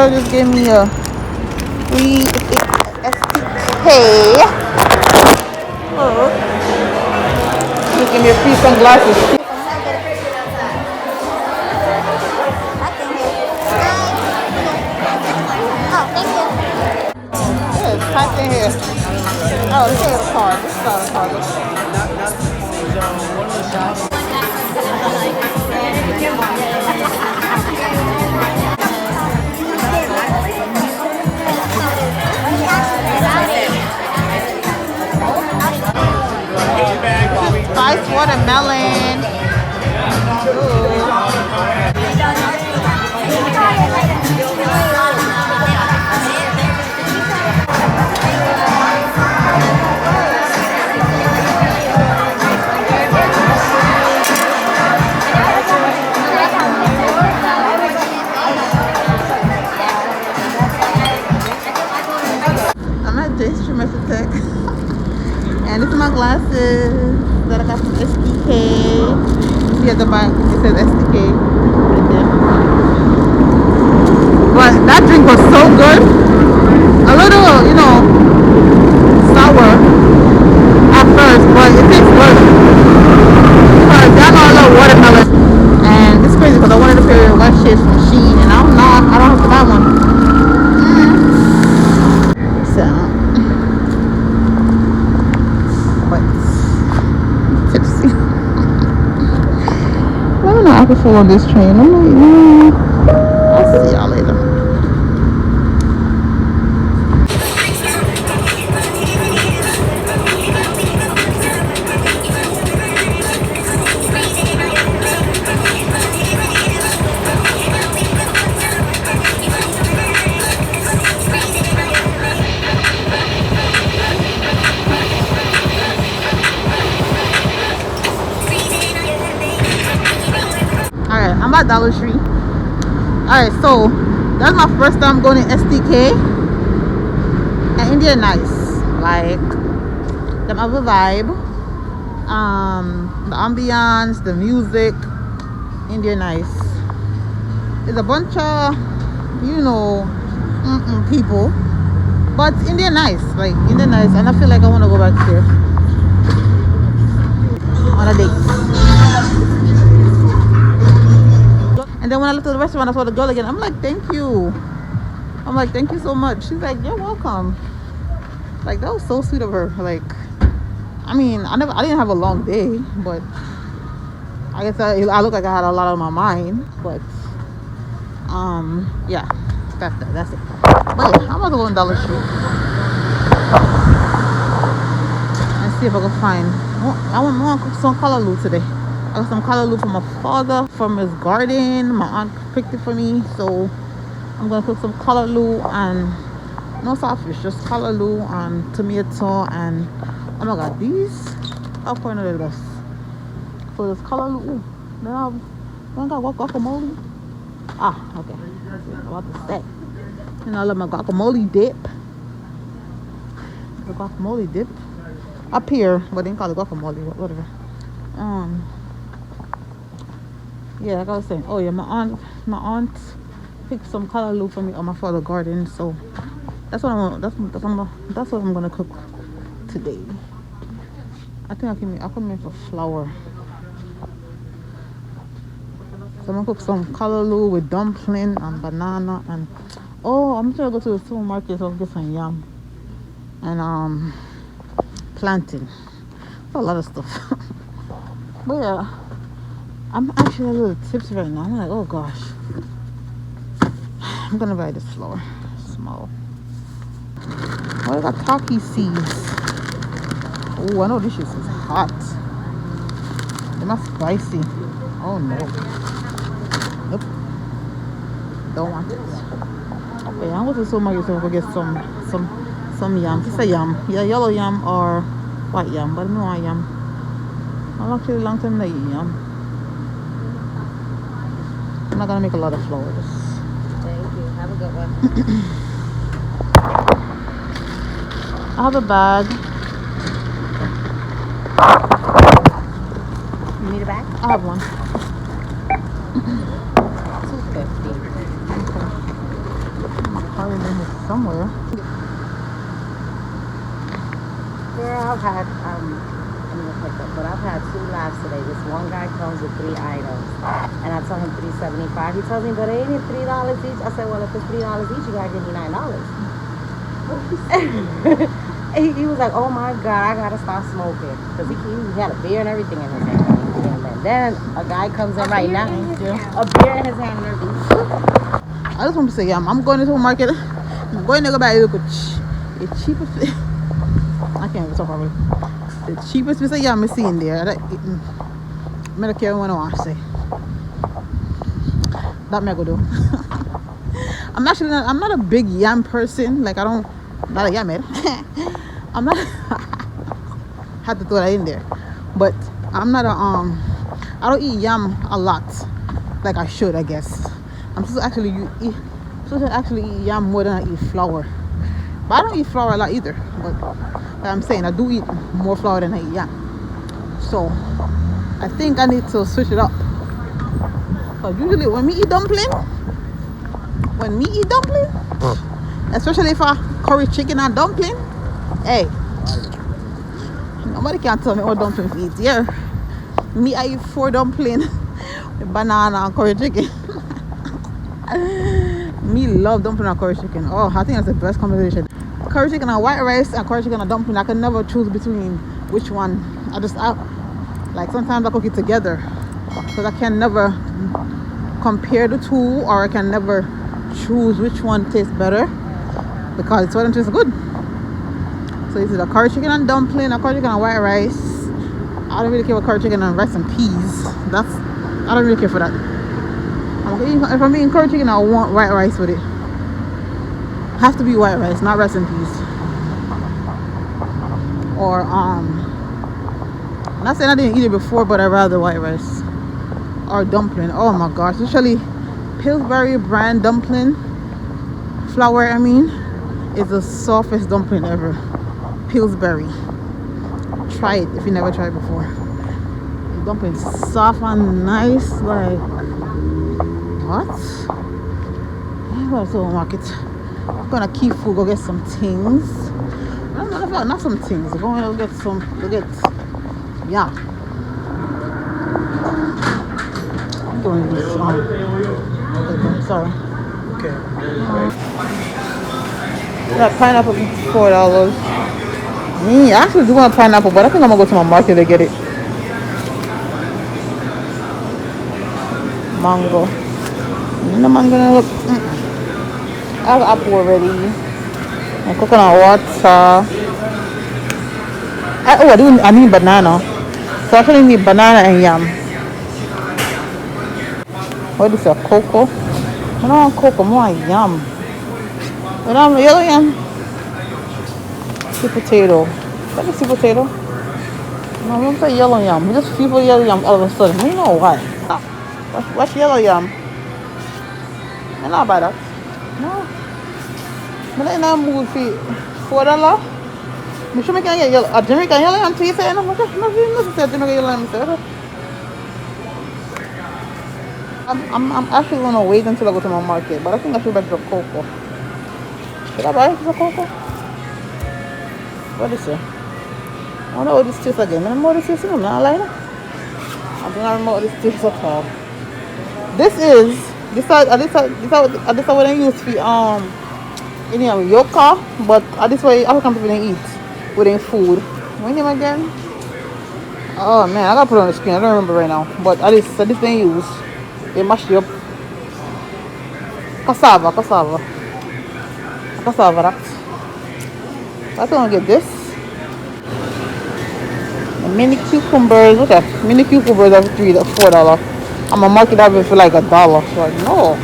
girl just gave me a free STK. Oh. She gave me a free sunglasses. Yeah, it's hot in here. Oh, this is a card. This is not a card. Spice watermelon. Ooh. I'm at the instrument tech. And this is my glasses that I got from STK. See at the back, it says STK right there. But that drink was so good. A little, you know, sour at first, but it tastes good. But I got a little watermelon. And it's crazy because I wanted a pair of white shades from Shein, and I don't have to buy one. So. I can fall on this train. I'm like, I'll see y'all later. Alright, I'm at Dollar Tree. Alright, so that's my first time going to STK. And India nice. Like, them have a vibe. The ambience, the music. India nice. There's a bunch of, you know, people. But India nice. Like, India nice. And I feel like I want to go back there on a date. And then when I looked at the restaurant, I saw the girl again. I'm like, thank you. I'm like, thank you so much. She's like, you're welcome. Like, that was so sweet of her. Like, I mean, I didn't have a long day, but I guess I look like I had a lot on my mind. But yeah, that's it. But yeah, I'm about to go on Dollar Tree and see if I can find. I want to cook some callaloo today. I got some callaloo from my father from his garden. My aunt picked it for me, so I'm gonna cook some callaloo and no saltfish, just callaloo and tomato and oh my god, these are quite of this. So this callaloo. Ooh, then I got guacamole. Ah, okay. About to say. And I love my guacamole dip. The guacamole dip up here, but they didn't call it guacamole, whatever. Yeah, like I was saying. Oh yeah, my aunt picked some callaloo for me on my father's garden, so that's what that's what I'm gonna cook today. I think I can make a flour. So I'm gonna cook some callaloo with dumpling and banana and I'm trying to go to the supermarket so I'll get some yam and plantain. A lot of stuff. But yeah, I'm actually a little tipsy right now. I'm like, oh gosh. I'm gonna buy this flour. Small. Oh, I got poppy seeds. Oh, I know this shit is hot. They're not spicy. Oh no. Nope. Don't want it. Okay, I'm going to the supermarket so I can get some yam. It's a yam. Yeah, yellow yam or white yam, but I don't want yam. I'm actually a long time not eat yam. I'm not gonna make a lot of flour. Thank you. Have a good one. I have a bag. You need a bag? I have one. $2.50. probably been here somewhere. Girl, I've had I'm gonna pick up, but I've had 2 laughs today. This one guy comes with 3 items, and I tell him $3.75. He tells me, but ain't it $3 each? I said, well, if it's $3 each, you gotta give me $9. he was like, oh my God, I gotta stop smoking, because he had a beer and everything in his hand. And then a guy comes in right now, a beer in his hand and everything. I just want to say, yeah, I'm going into a market. I'm going to go buy the cheapest. I can't even talk about it. The cheapest piece of yam I see in there. I don't care what I want to say. That me I go do. I'm not a big yam person. Like not a yam head. I'm not. Had to throw that in there, but I'm not a I don't eat yam a lot, like I should, I guess. I'm supposed to actually eat yam more than I eat flour. But I don't eat flour a lot either. But like I'm saying, I do eat more flour than I eat yam. So I think I need to switch it up. But usually when we eat dumpling, especially if I curry chicken and dumpling, hey, nobody can tell me what dumpling to eat. Yeah, me I eat 4 dumpling with banana and curry chicken. Me love dumpling and curry chicken. Oh, I think that's the best combination. Curry chicken and white rice and curry chicken and dumpling. I can never choose between which one. I like sometimes I cook it together because I can never compare the two, or I can never choose which one tastes better because it's one tastes good. So this is a curry chicken and dumpling, a curry chicken and white rice. I don't really care about curry chicken and rice and peas. I don't really care for that. If I'm eating curry chicken, I want white rice with it. Has to be white rice, not rice and peas. Or I'm not saying I didn't eat it before, but I'd rather white rice or dumpling. Oh my gosh, especially Pillsbury brand dumpling flour. I mean, is the softest dumpling ever. Pillsbury. Try it if you never tried it before. The dumpling's soft and nice. Like what? I'm going to the market. I'm gonna keep food, go get some things. Not some things. Go get yeah. I'm doing this. Sorry. Okay. That pineapple $4. I actually do want a pineapple, but I think I'm gonna go to my market to get it. Mango. The mango look. I have apple already. And coconut water. I need banana. So I actually need banana and yam. What is a cocoa? I don't want cocoa, more yam. But I'm yellow yam. Sweet potato. Let me see potato. No, I don't say yellow yam. We just feel for yellow yam all of a sudden. I don't know why. What's yellow yam? I'm not buy that. No. I'm not in that mood for $4. I'm sure I can get a Jamaican yellow yam tea. I'm not Jamaican yellow yam. I'm actually going to wait until I go to my market. But I think I should buy the cocoa. Should I buy the cocoa? What is it? I don't know what this tastes again. I don't know what this tastes. I'm not lying. I don't remember what this tastes at all. This is what I use for yoka, but this way African people don't eat within food. What name again? Oh man, I gotta put it on the screen. I don't remember right now. But this they use. They mash it up. Cassava. That. I think I'll get this. The mini cucumbers. What that? Mini cucumbers are $4. I'm gonna market that for like $1. So like, no,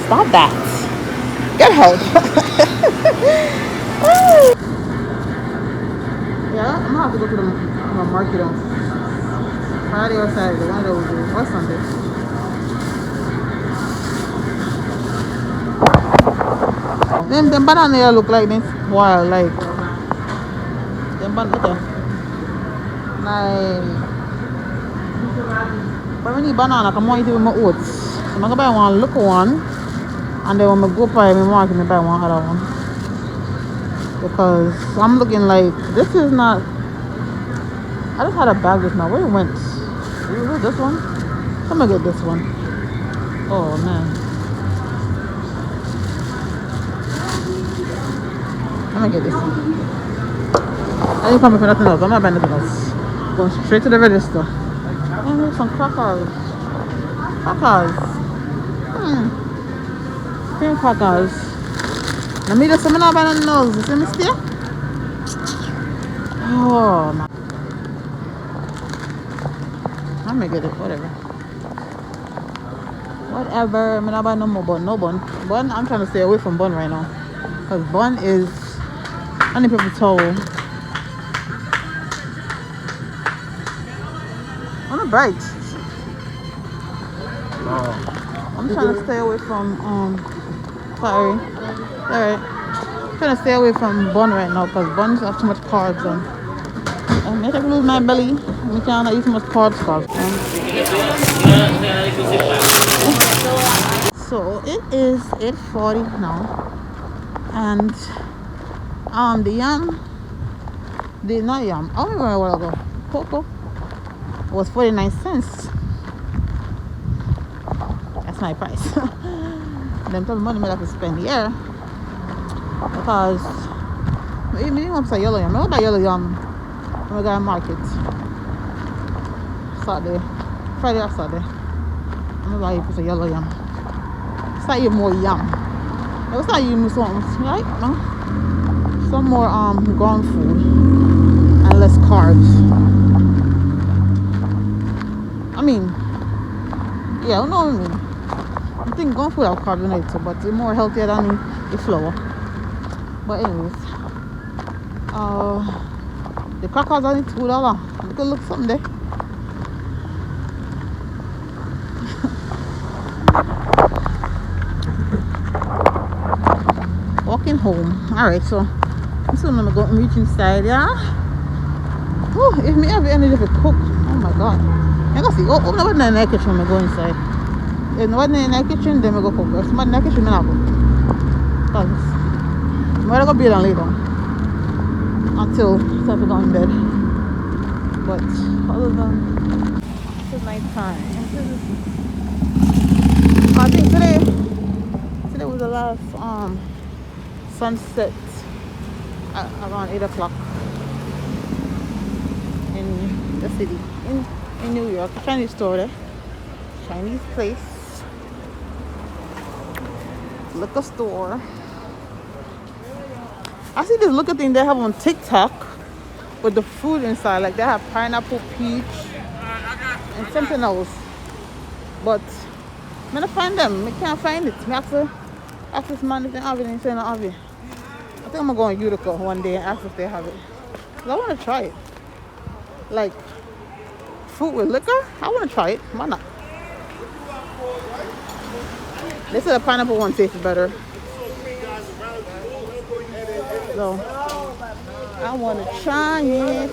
stop that. Get help. Yeah, I'm gonna have to go to the market on Friday or Saturday. One of those days, or Sunday. Them banana here look like this wild, like them banana. Like, but we need banana. Come on, eat it with my oats. So I'm gonna buy one. Look one. And then when I go by my market, I buy one other one. Because I'm looking like, this is not, I just had a bag just now. Where it went? Was it this one? I'm gonna get this one. Oh man. I'm gonna get this one. I didn't come for nothing else. I'm not buying nothing else. Going straight to the register. And here's some crackers. Crackers. Cream crackers. Let me just say I'm not buying nothing else. You see me still? Oh my. I'm gonna get it. Whatever. Whatever. I'm not buying no more bun. No bun. Bun, I'm trying to stay away from bun right now. Because bun is only people towel. I'm not bright. I'm trying to stay away from sorry. Alright. I'm trying to stay away from bun right now because buns have too much carbs on. I make it lose my belly. I can't eat too much carbs. So it is 8:40 now. And the yam, not yam, I don't remember what ago. Cocoa was 49 cents. That's my price. Them type of money I have to spend here. Because maybe want some yellow yam. I want that yellow yam when I go to market. Saturday. Friday or Saturday. I'm gonna buy you for some yellow yam. It's not even more yam. It's not even something, right? No? Some more ground food and less carbs. I mean, yeah, I don't know what I mean. I think ground food have carbs in it too, but it's more healthier than the flour. But anyways, the crackers are $2. You could look something there. Walking home. Alright, so soon I'm going to reach inside, yeah. Oh, if me have energy to cook, oh my god. I gotta see. Oh, nobody in the kitchen when I go inside. If nobody in the kitchen, then I go cook. If somebody in the kitchen, I go. Because I'm going to build and lay down until it's time to go in bed. But other than this is night time. I think today was the last sunset at around 8 o'clock in the city, in New York. Chinese store there, Chinese place, liquor store. I see this liquor thing they have on TikTok with the food inside, like they have pineapple, peach, and something else. But I'm gonna find them. I can't find it. I have to ask this man if they have it and say no have it. I think I'm gonna go on Utica one day and ask if they have it. Cause I wanna try it. Like fruit with liquor? I wanna try it. Why not? They said the pineapple one tastes better. So I wanna try it.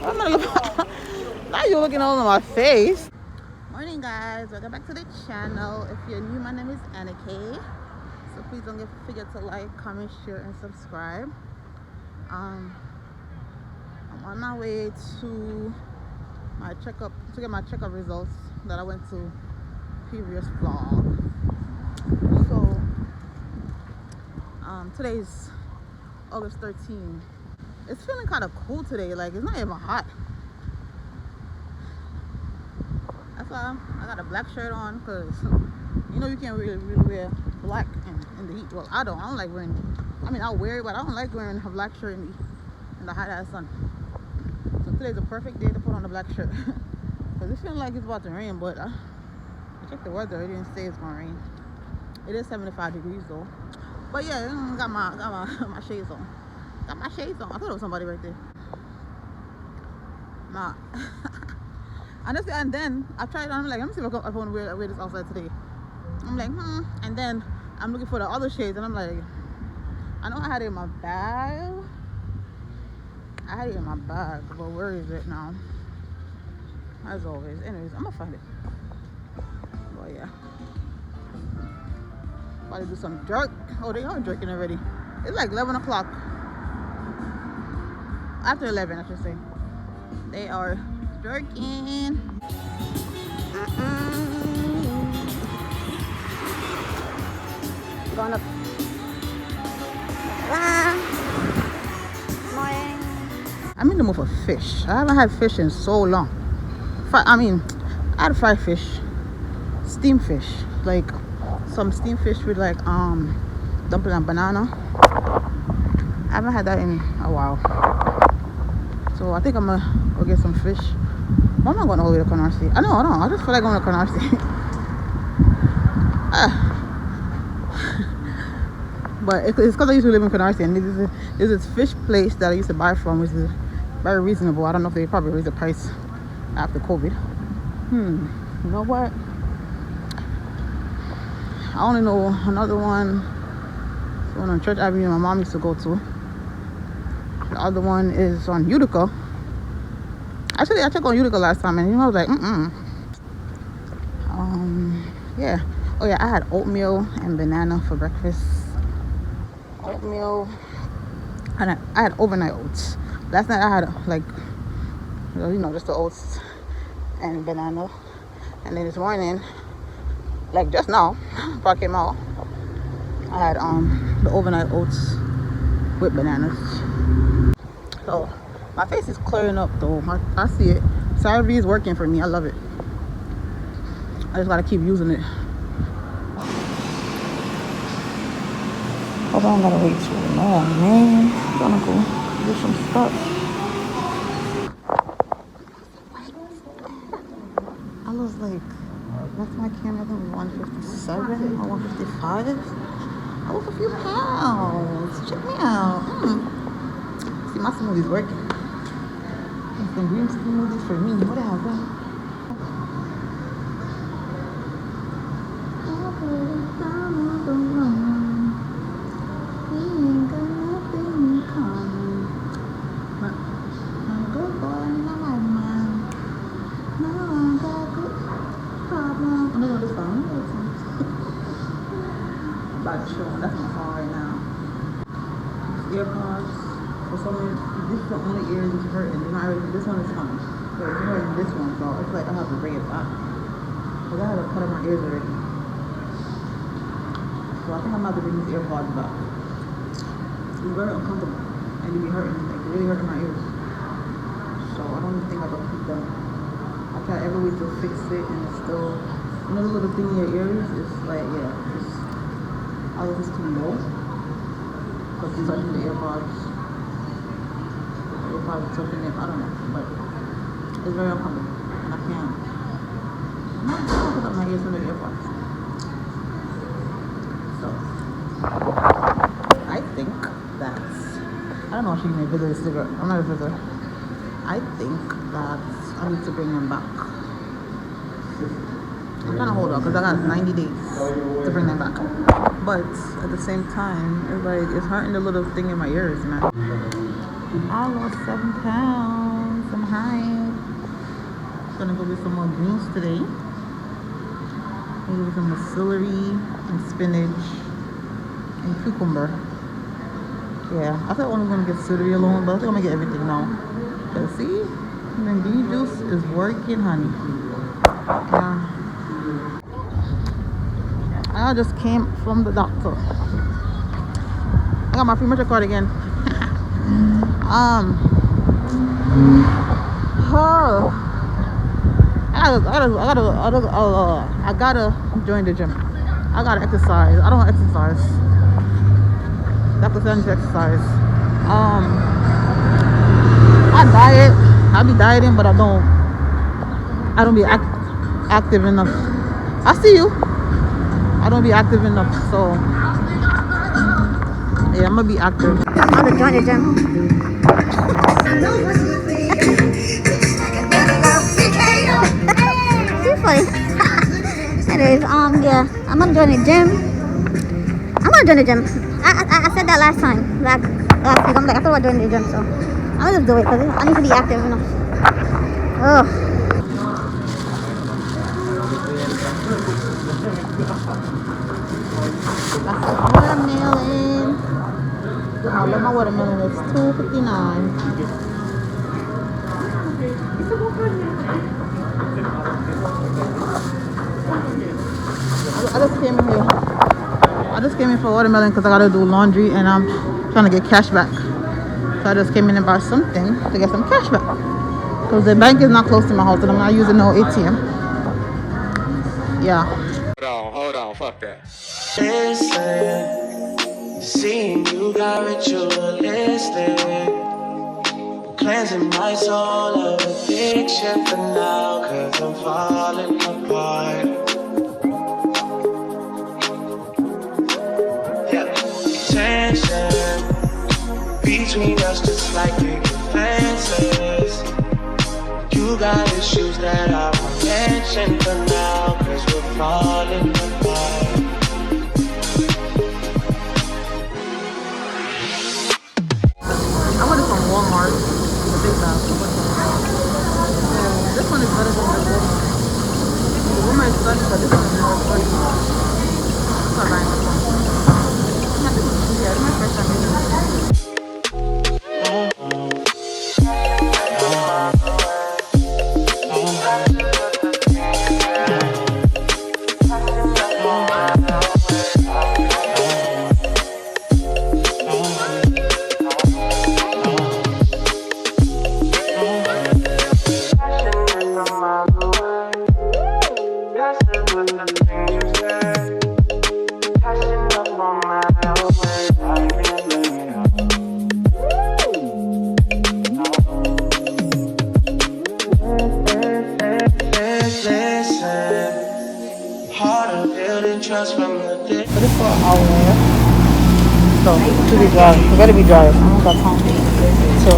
I'm gonna look. Now you're looking all on my face. Morning guys, welcome back to the channel. If you're new, my name is Anna K. So please don't forget to like, comment, share, and subscribe. I'm on my way to my checkup to get my checkup results that I went to previous vlog. So today's August 13th. It's feeling kind of cool today. Like it's not even hot. That's why I got a black shirt on, because you know you can't really wear black in the heat. Well, I don't like wearing, I mean I'll wear it, but I don't like wearing a black shirt in the hot ass sun. So today's a perfect day to put on a black shirt. Because it's feeling like it's about to rain, but I checked the weather, it didn't say it's gonna rain. It is 75 degrees though. But yeah, I got my shades on. Got my shades on. I thought it was somebody right there. Nah. And then I tried, I'm like, let me see if I want to wear this outside today. I'm like, and then I'm looking for the other shades, and I'm like, I know I had it in my bag. But where is it now? As always. Anyways, I'm gonna find it. But yeah, About to do some jerk. Oh, they are jerking already. It's like 11 o'clock. After 11, I should say. They are jerking. Going up. Morning. I'm in the mood for fish. I haven't had fish in so long. I had fried fish, steamed fish, like some steamed fish with like dumpling and banana. I haven't had that in a while, so I think I'm gonna go get some fish. Why am I going all the way to Canarsie? I don't know. I just feel like going to Canarsie. But it's because I used to live in Canarsie, and there's this fish place that I used to buy from, which is very reasonable. I don't know if they probably raised the price after COVID. You know what? I only know another one. The one on Church Avenue my mom used to go to. The other one is on Utica. Actually, I checked on Utica last time, and I was like, yeah. Oh yeah, I had oatmeal and banana for breakfast. Oatmeal, and I had overnight oats. Last night I had like, just the oats and banana. And then this morning, like just now, before I came out, I had the overnight oats with bananas. So my face is clearing up though. I see it. CeraVe is working for me. I love it. I just gotta keep using it. Hope I don't gotta wait too long, man. I'm gonna go do some stuff. I was like, that's my camera. I think it was 157 or 155. I lost a few pounds. Check me out. See, my smoothie's working. It's some green smoothies for me. What happened? That's my phone right now. AirPods. For some reason, this is the only ear that's hurting. This one is fine. But it's hurting this one, so it's like I have to bring it back. Because I had to cut up my ears already. So I think I'm about to bring these AirPods back. It's very uncomfortable. And it be hurting, like really hurting my ears. So I don't think I can keep them. I try every way to fix it, and it's still, the little thing in your ears, it's like, yeah, I was just too low because these are the AirPods. The AirPods are touching it. I don't know, but it's very uncomfortable, and I can't. I'm not going to put up my ears with the AirPods. So I think that's. I don't know if she can visit this cigarette. I'm not a visitor. I think that I need to bring them back. I'm trying to hold on because I got 90 days to bring them back. But at the same time, it's hurting the little thing in my ears, man. I lost 7 pounds. I'm high. Gonna go get some more greens today. Maybe some celery and spinach and cucumber. Yeah, I thought I was gonna get celery alone, but I think I'm gonna get everything now. Cause see, the green juice is working, honey. Yeah. I just came from the doctor. I got my free metro card again. I gotta join the gym. I gotta exercise. I don't exercise. Dr. Sands exercise. I diet. I be dieting, but I don't be active enough. I see you. I don't be active enough, so yeah, I'm gonna be active. I'm gonna join the gym. Too funny. Anyways, yeah, I'm gonna join the gym. I said that last time, last week. I'm like, I thought about joining the gym, so I'm gonna just do it because I need to be active enough. Ugh. watermelon is $2.59. I just came in here. I just came in for watermelon because I gotta do laundry and I'm trying to get cash back. So I just came in and bought something to get some cash back. Because the bank is not close to my house and I'm not using no ATM. Yeah. Hold on, fuck that. Listen, seeing you got ritualistic, cleansing my soul of addiction for now, cause I'm falling apart. Yeah, tension between us just like big fences. You got issues that I won't mention for now, cause we're falling apart. I got it from Walmart. The big bag. This one is better than the Walmart. The Walmart is good, but this one is more good. That's what I'm buying this one. I think it's easier. It's my first time using it. Trust from the day. But it's for an hour. So it should be dry. It better be dry. I don't got time to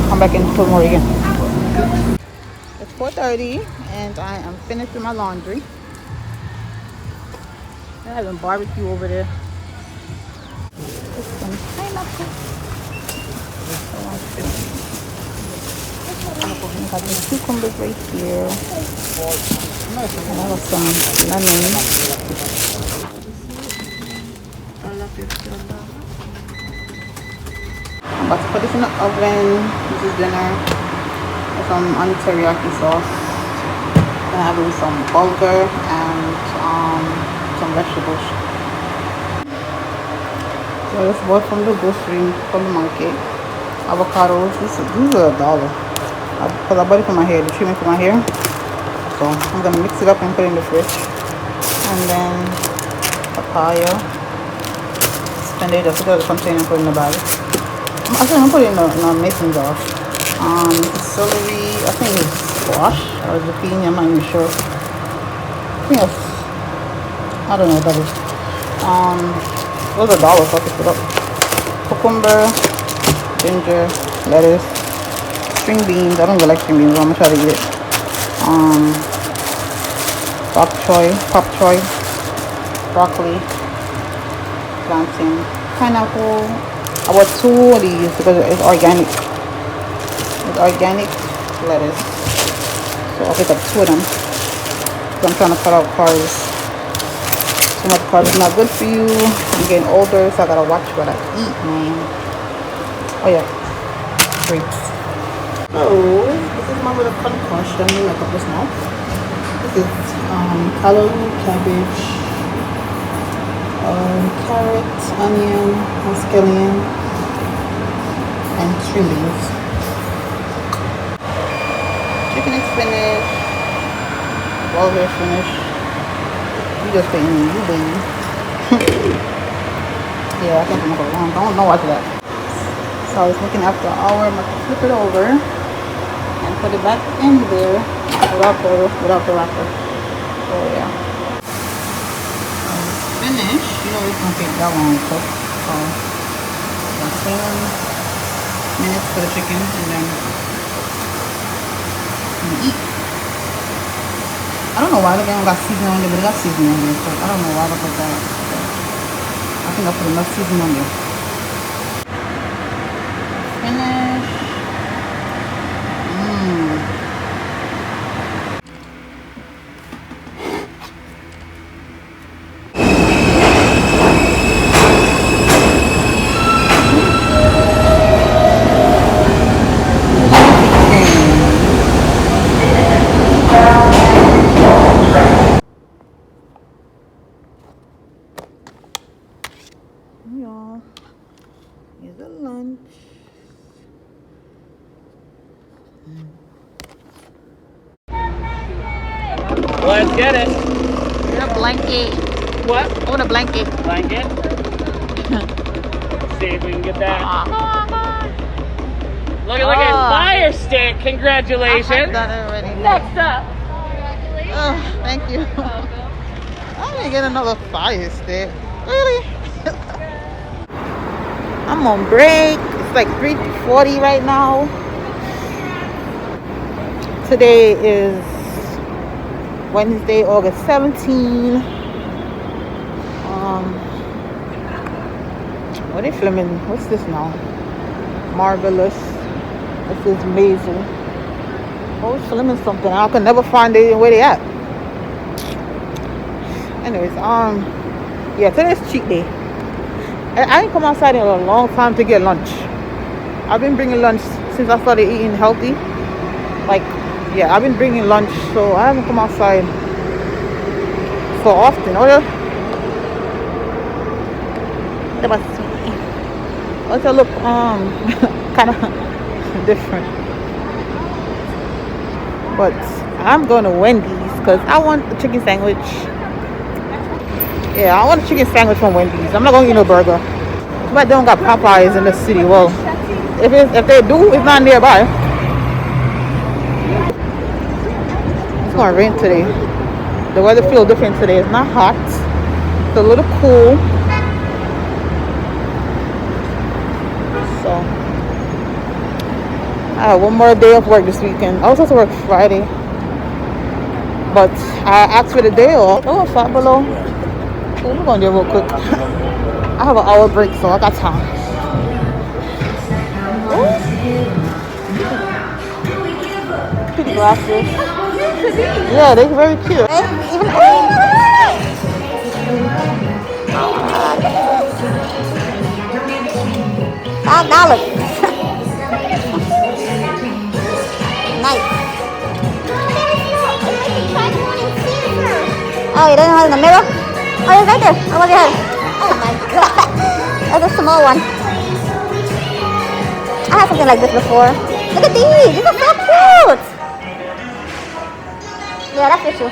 come back and put more again. It's 4:30 and I am finished with my laundry. They're having barbecue over there. It's some pineapple. I got some cucumbers right here. I have some lemon. I'm about to put this in the oven. This is dinner. With some onion teriyaki sauce. I have with some bulgur and some vegetables. So I just bought from the grocery, from the market. Avocados. These are $1. Because I bought it for my hair, the treatment for my hair. So I'm gonna mix it up and put it in the fridge. And then papaya. Spend it, just put it in container and put it in the bag. Actually, I'm gonna put it in a mason jar. Celery, I think it's squash or zucchini, I'm not even sure. I think it's, I don't know what that is. Those are $1, so I'll pick it up. Cucumber, ginger, lettuce, string beans. I don't really like string beans, but I'm gonna try to eat it. Bok choy, broccoli, plantain, pineapple. I bought 2 of these because it's organic. It's organic lettuce. So I'll pick up 2 of them. So I'm trying to cut out carbs. Too much carbs is not good for you. I'm getting older, so I gotta watch what I eat, man. Oh yeah, grapes. Oh, this is my little concoction. Let me make up this now. This is callaloo, cabbage, carrot, onion, scallion, and string beans. Chicken is finished. Bulgur is finished. You just put in you, baby. Yeah, I think I'm gonna go wrong. Don't watch that. So it's looking after an hour. I'm gonna flip it over and put it back in there without the wrapper. So yeah. Finish. You know it's gonna take that long to cook. So 7 minutes for the chicken and then eat. I don't know why the game got seasoning on there, but it got seasoning on there. So I don't know why they put that. I think I put enough seasoning on there. Finish. Let's get it. Get a blanket. What? I want a blanket. Blanket? See if we can get that. Look at Fire Stick. Congratulations. I've done it already. Next up. Oh, thank you. I'm gonna get another Fire Stick. Really? I'm on break. It's like 3:40 right now. Today is Wednesday, August 17. What are they filming? What's this now? Marvelous. This is Maisel. Oh, it's filming something. I can never find it where they at. Anyways, yeah, today's cheat day. I didn't come outside in a long time to get lunch. I've been bringing lunch since I started eating healthy. Like, yeah, I've been bringing lunch, so I haven't come outside so often. Let's look kind of different. But I'm going to Wendy's because I want a chicken sandwich. Yeah, I want a chicken sandwich from Wendy's. I'm not going to eat no burger. But they don't got Popeyes in the city. Well, if they do, it's not nearby. It's going to rain today. The weather feels different today. It's not hot. It's a little cool. So I have one more day of work this weekend. I was supposed to work Friday, but I asked for the day off. Oh, fat below. So we're gonna do it real quick. I have an hour break, so I got time. Pretty glasses. Yeah, they're very cute. Even $5. Nice. Oh, you don't have it in the mirror? Oh, it's right there. Oh, look at it. Oh my god. That's a small one. I had something like this before. Look at these. These are so cute. Yeah, that's for sure.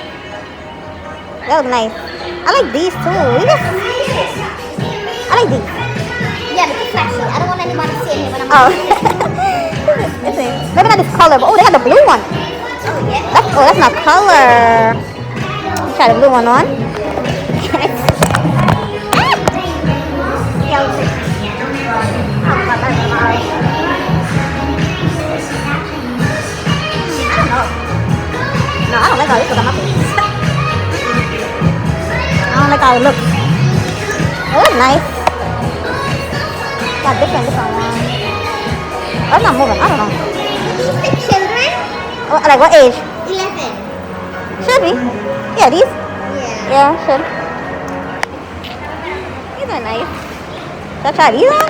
They look nice. I like these too. I like these. Yeah, but it's flashy. I don't want anybody seeing me when I'm Let's see. Maybe not this color, but oh, they got the blue one. Oh, yeah. That's not color. Let's try the blue one on. No, I don't like how this looks on my face. I don't like how it looks. Oh, it's nice. Got different ones. Oh, it's not moving. I don't know. These the children? Oh, like what age? 11. Should be. Yeah, these? Yeah. Yeah, should. These are nice. Should I try these on?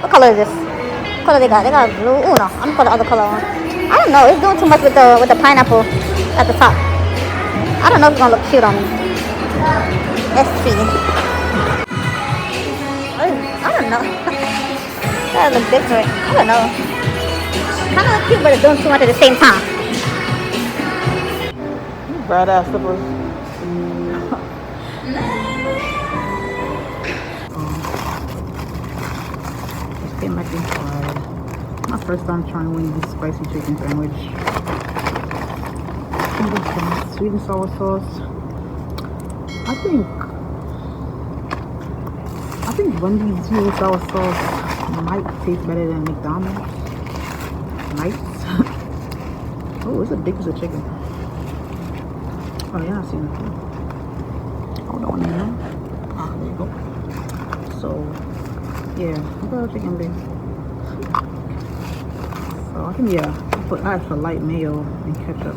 What color is this? What color they got? They got blue. Oh no, I'm gonna put the other color on. I don't know. It's doing too much with the pineapple at the top. I don't know if it's gonna look cute on me. Let's see. I don't know. That looks different. I don't know. Kind of look cute, but it's doing too much at the same time. Bright ass slippers. Just came back inside. My first time trying Wendy's spicy chicken sandwich. Sweet and sour sauce. I think Wendy's sweet and sour sauce might taste better than McDonald's. Might. Oh, it's a big piece of chicken. Oh yeah, I see it. Hold on now. Ah, there you go. So yeah, I got a chicken big. So I think I add for light mayo and ketchup.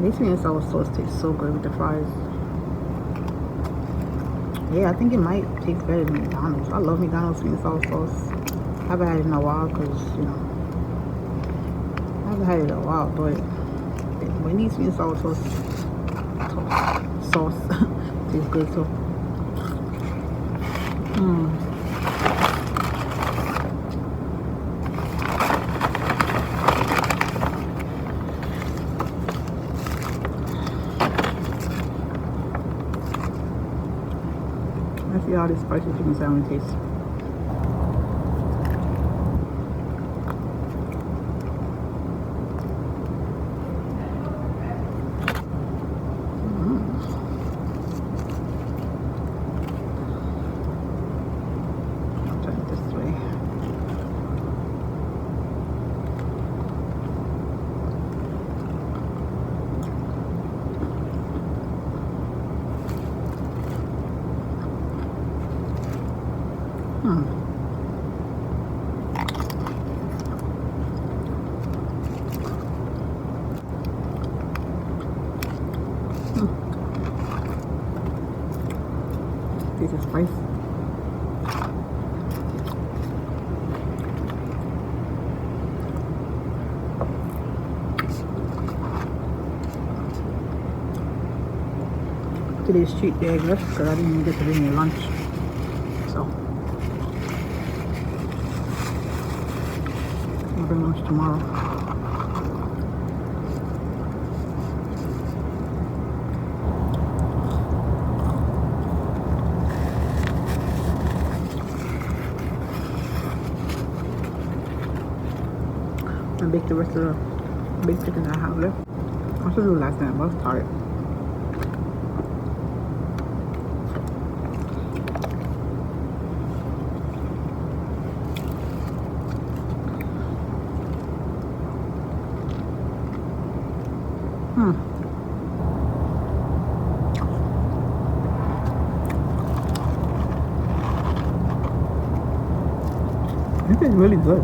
This sweet and sour sauce tastes so good with the fries. Yeah, I think it might taste better than McDonald's. I love McDonald's sweet and sour sauce. I haven't had it in a while because, you know, I haven't had it in a while, but Wendy's sweet and sour sauce tastes good too. See how this spicy chicken salmon tastes. I'll turn it this way. This is spice. Today's cheat day, I guess, because I didn't even get to bring me lunch. So, I'll bring lunch tomorrow. I baked the rest of the baked chicken I have left. I should do it last night, but I was tired. This is really good.